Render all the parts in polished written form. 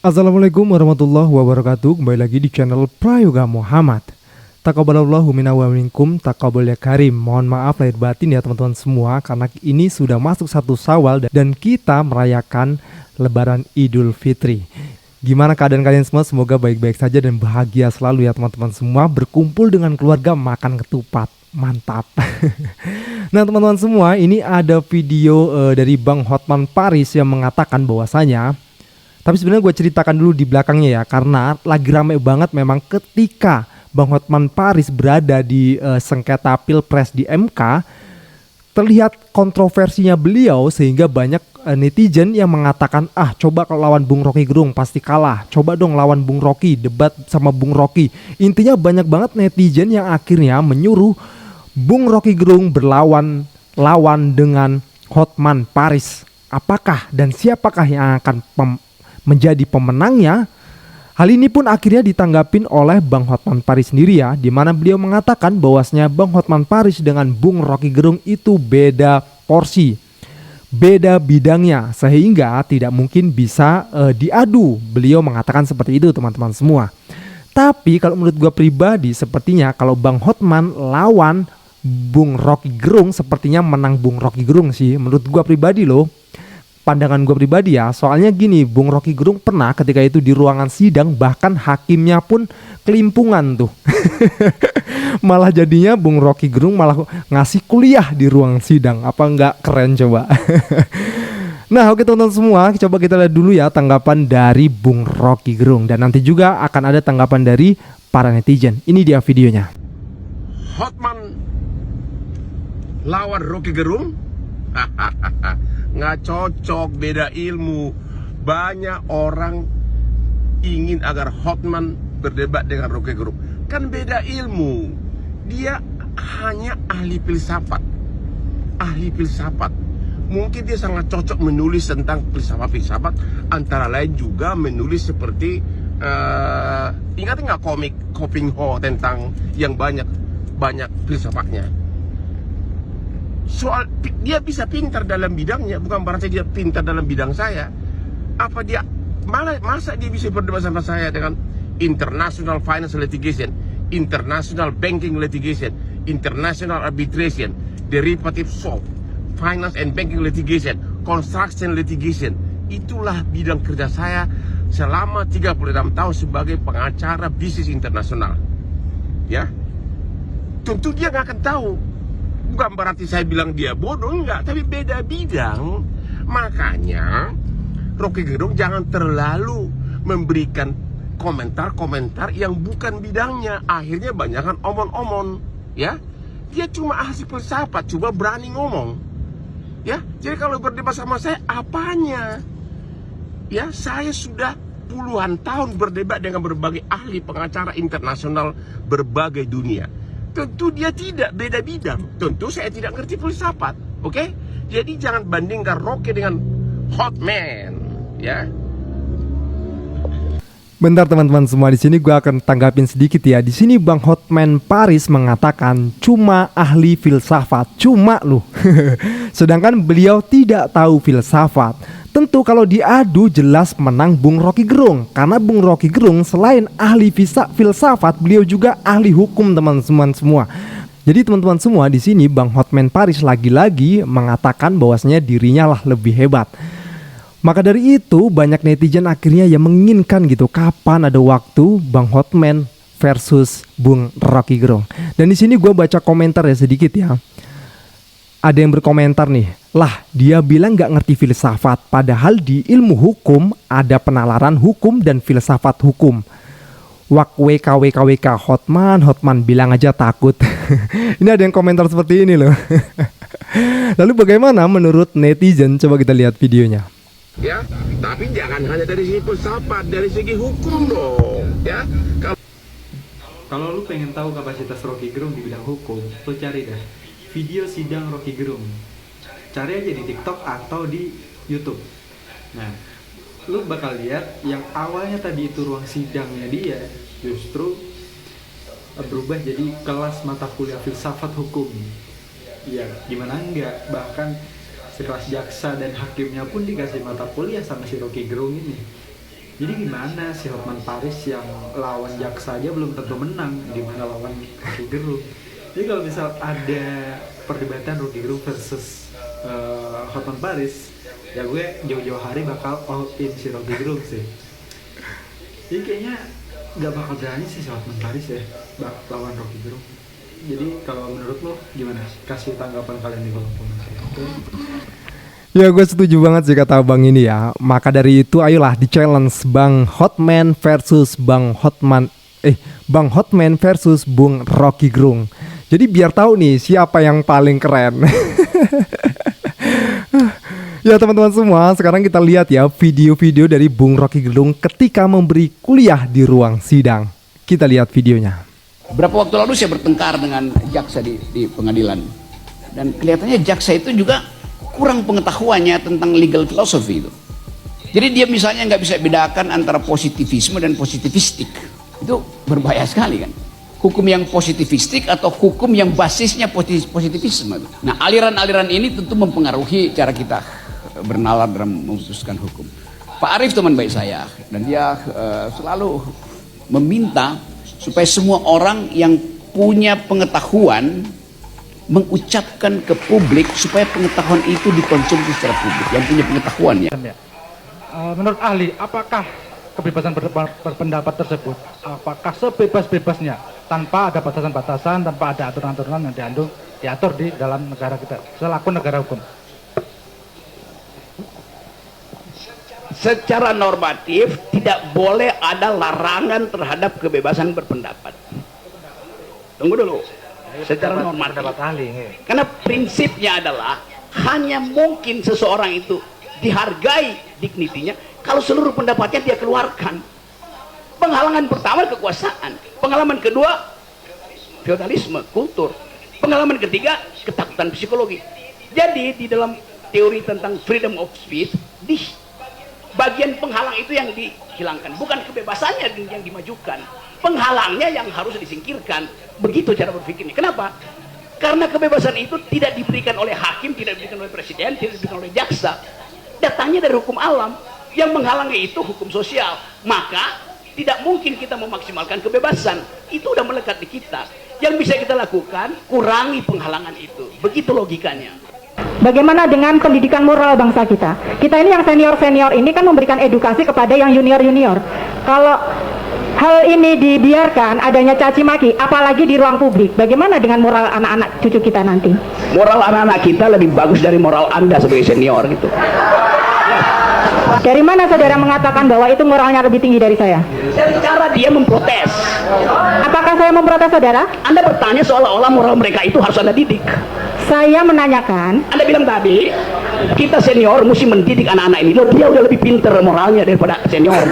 Assalamualaikum warahmatullahi wabarakatuh. Kembali lagi di channel Prayoga Muhammad. Taqabbalallahu minna wa minkum, taqabbal ya karim. Mohon maaf lahir batin ya teman-teman semua, karena ini sudah masuk 1 Syawal dan kita merayakan Lebaran Idul Fitri. Gimana keadaan kalian semua? Semoga baik-baik saja dan bahagia selalu ya teman-teman semua. Berkumpul dengan keluarga makan ketupat, mantap. Nah teman-teman semua, ini ada video dari Bang Hotman Paris yang mengatakan bahwasanya, tapi sebenarnya gue ceritakan dulu di belakangnya ya, karena lagi rame banget memang ketika Bang Hotman Paris berada di sengketa Pilpres di MK. Terlihat kontroversinya beliau sehingga banyak netizen yang mengatakan, coba kalau lawan Bung Rocky Gerung pasti kalah, coba dong lawan Bung Rocky, debat sama Bung Rocky. Intinya banyak banget netizen yang akhirnya menyuruh Bung Rocky Gerung berlawan dengan Hotman Paris. Apakah dan siapakah yang akan menjadi pemenangnya? Hal ini pun akhirnya ditanggapin oleh Bang Hotman Paris sendiri ya, di mana beliau mengatakan bahwasanya Bang Hotman Paris dengan Bung Rocky Gerung itu beda porsi, beda bidangnya, sehingga tidak mungkin bisa diadu. Beliau mengatakan seperti itu teman-teman semua. Tapi kalau menurut gue pribadi, sepertinya kalau Bang Hotman lawan Bung Rocky Gerung, sepertinya menang Bung Rocky Gerung sih, menurut gue pribadi loh. Pandangan gue pribadi ya, soalnya gini, Bung Rocky Gerung pernah ketika itu di ruangan sidang, bahkan hakimnya pun kelimpungan tuh. Malah jadinya Bung Rocky Gerung malah ngasih kuliah di ruang sidang. Apa nggak keren coba? Nah oke teman-teman semua, coba kita lihat dulu ya tanggapan dari Bung Rocky Gerung, dan nanti juga akan ada tanggapan dari para netizen. Ini dia videonya. Hotman lawan Rocky Gerung? Nggak cocok, beda ilmu. Banyak orang ingin agar Hotman berdebat dengan Rocky Gerung, kan beda ilmu. Dia hanya ahli filsafat. Mungkin dia sangat cocok menulis tentang filsafat, antara lain juga menulis seperti ingat nggak komik Koping Ho tentang yang banyak filsafatnya. Soal dia bisa pintar dalam bidangnya, bukan berarti dia pintar dalam bidang saya. Apa dia masa dia bisa berdebat sama saya dengan international financial litigation, international banking litigation, international arbitration, derivative swap, finance and banking litigation, construction litigation. Itulah bidang kerja saya selama 36 tahun sebagai pengacara bisnis internasional. Ya, tentu dia nggak akan tahu. Bukan berarti saya bilang dia bodoh, enggak, tapi beda bidang. Makanya Rocky Gerung jangan terlalu memberikan komentar-komentar yang bukan bidangnya. Akhirnya banyak kan omon-omon, ya. Dia cuma ahli filsafat, coba berani ngomong. Ya, jadi kalau berdebat sama saya, apanya? Ya, saya sudah puluhan tahun berdebat dengan berbagai ahli pengacara internasional berbagai dunia. Tentu dia tidak, beda bidang. Tentu saya tidak ngerti filsafat, oke? Jadi jangan bandingkan Rocky dengan Hotman, ya. Bentar teman-teman semua, di sini gue akan tanggapin sedikit ya. Di sini Bang Hotman Paris mengatakan cuma ahli filsafat, cuma loh. Sedangkan beliau tidak tahu filsafat. Tentu kalau diadu jelas menang Bung Rocky Gerung, karena Bung Rocky Gerung selain ahli filsafat, beliau juga ahli hukum teman-teman semua. Jadi teman-teman semua, di sini Bang Hotman Paris lagi-lagi mengatakan bahwasanya dirinya lah lebih hebat. Maka dari itu banyak netizen akhirnya yang menginginkan gitu, kapan ada waktu Bang Hotman versus Bung Rocky Gerung. Dan di sini gue baca komentar ya sedikit ya. Ada yang berkomentar nih, lah dia bilang gak ngerti filsafat, padahal di ilmu hukum ada penalaran hukum dan filsafat hukum. Wak WKWKWK Hotman bilang aja takut. Ini ada yang komentar seperti ini loh. Lalu bagaimana menurut netizen? Coba kita lihat videonya. Ya, tapi jangan hanya dari segi filsafat, dari segi hukum dong, ya. Kalau lu pengen tahu kapasitas Rocky Gerung di bidang hukum, lu cari dah video sidang Rocky Gerung. Cari aja di TikTok atau di YouTube. Nah, lu bakal lihat yang awalnya tadi itu ruang sidangnya dia justru berubah jadi kelas mata kuliah filsafat hukum. Ya, gimana enggak? Bahkan sekelas jaksa dan hakimnya pun dikasih mata kuliah sama si Rocky Gerung ini. Jadi gimana si Hotman Paris yang lawan Jaksa aja belum tentu menang, gimana lawan Rocky Gerung? Jadi kalau misal ada perdebatan Rocky Gerung versus Hotman Paris, ya gue jauh-jauh hari bakal all in si Rocky Gerung sih. Jadi kayaknya nggak bakal berani sih si Hotman Paris ya lawan Rocky Gerung. Jadi kalau menurut lo gimana? Kasih tanggapan kalian di kolom komentar. Ya gue setuju banget sih kata Bang ini ya. Maka dari itu ayolah di challenge Bang Hotman versus Bang Hotman versus Bung Rocky Gerung. Jadi biar tahu nih siapa yang paling keren. Ya teman-teman semua, sekarang kita lihat ya video-video dari Bung Rocky Gerung ketika memberi kuliah di ruang sidang. Kita lihat videonya. Berapa waktu lalu saya bertengkar dengan jaksa di pengadilan, dan kelihatannya jaksa itu juga kurang pengetahuannya tentang legal philosophy itu. Jadi dia misalnya nggak bisa bedakan antara positivisme dan positivistik. Itu berbahaya sekali kan. Hukum yang positivistik atau hukum yang basisnya positivisme. Nah, aliran-aliran ini tentu mempengaruhi cara kita bernalar dalam memutuskan hukum. Pak Arief teman baik saya, dan dia selalu meminta supaya semua orang yang punya pengetahuan mengucapkan ke publik supaya pengetahuan itu dikonsumsi secara publik, yang punya pengetahuan ya. Menurut ahli, apakah kebebasan berpendapat tersebut apakah sebebas-bebasnya tanpa ada batasan-batasan, tanpa ada aturan-aturan yang diatur di dalam negara kita selaku negara hukum? Secara normatif tidak boleh ada larangan terhadap kebebasan berpendapat. Tunggu dulu. Secara normatif. Karena prinsipnya adalah hanya mungkin seseorang itu dihargai dignitinya kalau seluruh pendapatnya dia keluarkan. Penghalangan pertama kekuasaan, pengalaman kedua feodalisme, kultur, pengalaman ketiga ketakutan psikologi. Jadi di dalam teori tentang freedom of speech, di bagian penghalang itu yang dihilangkan, bukan kebebasannya yang dimajukan, penghalangnya yang harus disingkirkan. Begitu cara berpikirnya. Kenapa? Karena kebebasan itu tidak diberikan oleh hakim, tidak diberikan oleh presiden, tidak diberikan oleh jaksa, datangnya dari hukum alam. Yang menghalangi itu hukum sosial. Maka tidak mungkin kita memaksimalkan kebebasan. Itu udah melekat di kita. Yang bisa kita lakukan, kurangi penghalangan itu. Begitu logikanya. Bagaimana dengan pendidikan moral bangsa kita? Kita ini yang senior-senior ini kan memberikan edukasi kepada yang junior-junior. Kalau hal ini dibiarkan adanya caci maki, apalagi di ruang publik, bagaimana dengan moral anak-anak cucu kita nanti? Moral anak-anak kita lebih bagus dari moral Anda sebagai senior gitu. Dari mana saudara mengatakan bahwa itu moralnya lebih tinggi dari saya? Dari cara dia memprotes. Apakah saya memprotes saudara? Anda bertanya seolah-olah moral mereka itu harus Anda didik. Saya menanyakan. Anda bilang tadi, kita senior mesti mendidik anak-anak ini. Loh, dia udah lebih pinter moralnya daripada senior.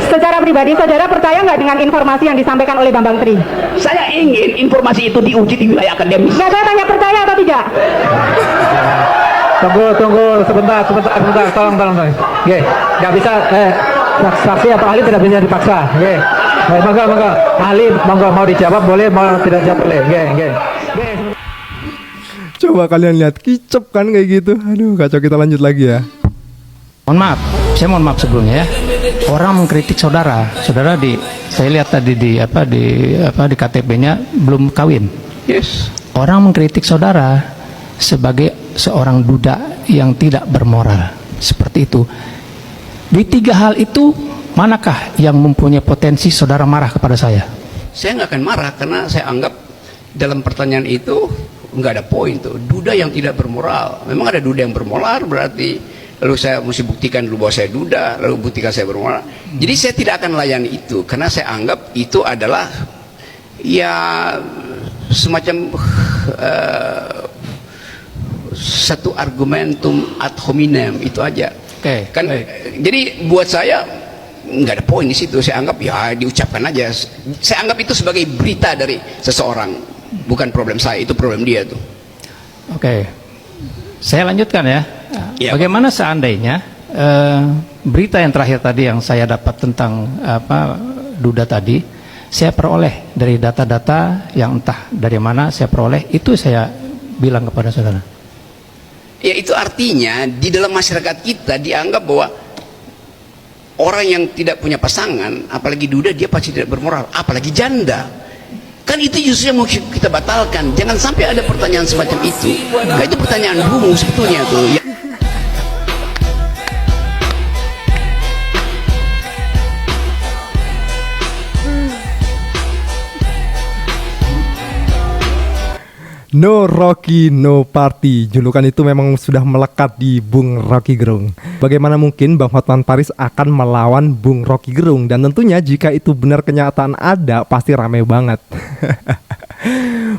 Secara pribadi, saudara percaya nggak dengan informasi yang disampaikan oleh Bambang Tri? Saya ingin informasi itu diuji di wilayah akademis. Nggak, saya tanya percaya atau tidak? Tunggu sebentar, tolong. Oke, nggak bisa, saksi atau ahli tidak bisa dipaksa. Oke, monggo, ahli monggo mau dijawab boleh, mau tidak jawab boleh. Oke. Coba kalian lihat, kicep kan kayak gitu. Aduh, kacau. Kita lanjut lagi ya. Saya mohon maaf sebelumnya ya. Orang mengkritik saudara saya lihat tadi di KTP-nya belum kawin. Yes. Orang mengkritik saudara sebagai seorang duda yang tidak bermoral. Seperti itu. Di tiga hal itu, manakah yang mempunyai potensi saudara marah kepada saya? Saya nggak akan marah karena saya anggap dalam pertanyaan itu nggak ada poin tuh. Duda yang tidak bermoral. Memang ada duda yang bermoral, berarti lalu saya mesti buktikan dulu bahwa saya duda, lalu buktikan saya bermoral. Jadi saya tidak akan layani itu karena saya anggap itu adalah ya semacam satu argumentum ad hominem, itu aja. Oke, kan jadi buat saya nggak ada poin di situ. Saya anggap ya diucapkan aja. Saya anggap itu sebagai berita dari seseorang, bukan problem saya, itu problem dia tuh. Oke. Saya lanjutkan ya. Ya, bagaimana seandainya berita yang terakhir tadi yang saya dapat tentang duda tadi, saya peroleh dari data-data yang entah dari mana saya peroleh, itu saya bilang kepada saudara. Ya itu artinya di dalam masyarakat kita dianggap bahwa Orang yang tidak punya pasangan, apalagi duda, dia pasti tidak bermoral, apalagi janda. Kan itu justru yang mau kita batalkan. Jangan sampai ada pertanyaan semacam itu. Nah, itu pertanyaan bungu sebetulnya tuh. No Rocky, no party. Julukan itu memang sudah melekat di Bung Rocky Gerung. Bagaimana mungkin Bang Hotman Paris akan melawan Bung Rocky Gerung? Dan tentunya jika itu benar kenyataan ada, pasti ramai banget.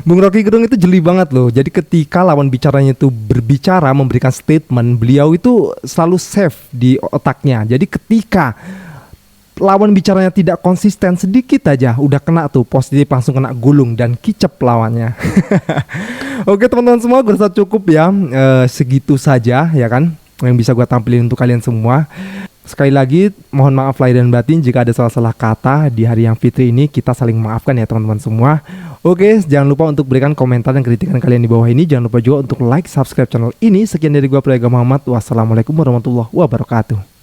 Bung Rocky Gerung itu jeli banget loh. Jadi ketika lawan bicaranya itu berbicara, memberikan statement, beliau itu selalu save di otaknya. Jadi ketika lawan bicaranya tidak konsisten sedikit aja udah kena tuh positif, langsung kena gulung dan kicep lawannya. Oke teman-teman semua, gue rasa cukup ya, segitu saja ya kan yang bisa gue tampilin untuk kalian semua. Sekali lagi mohon maaf lahir dan batin jika ada salah-salah kata di hari yang fitri ini. Kita saling maafkan ya teman-teman semua. Oke, jangan lupa untuk berikan komentar dan kritikan kalian di bawah ini. Jangan lupa juga untuk like, subscribe channel ini. Sekian dari gue Prayoga Muhammad. Wassalamualaikum warahmatullahi wabarakatuh.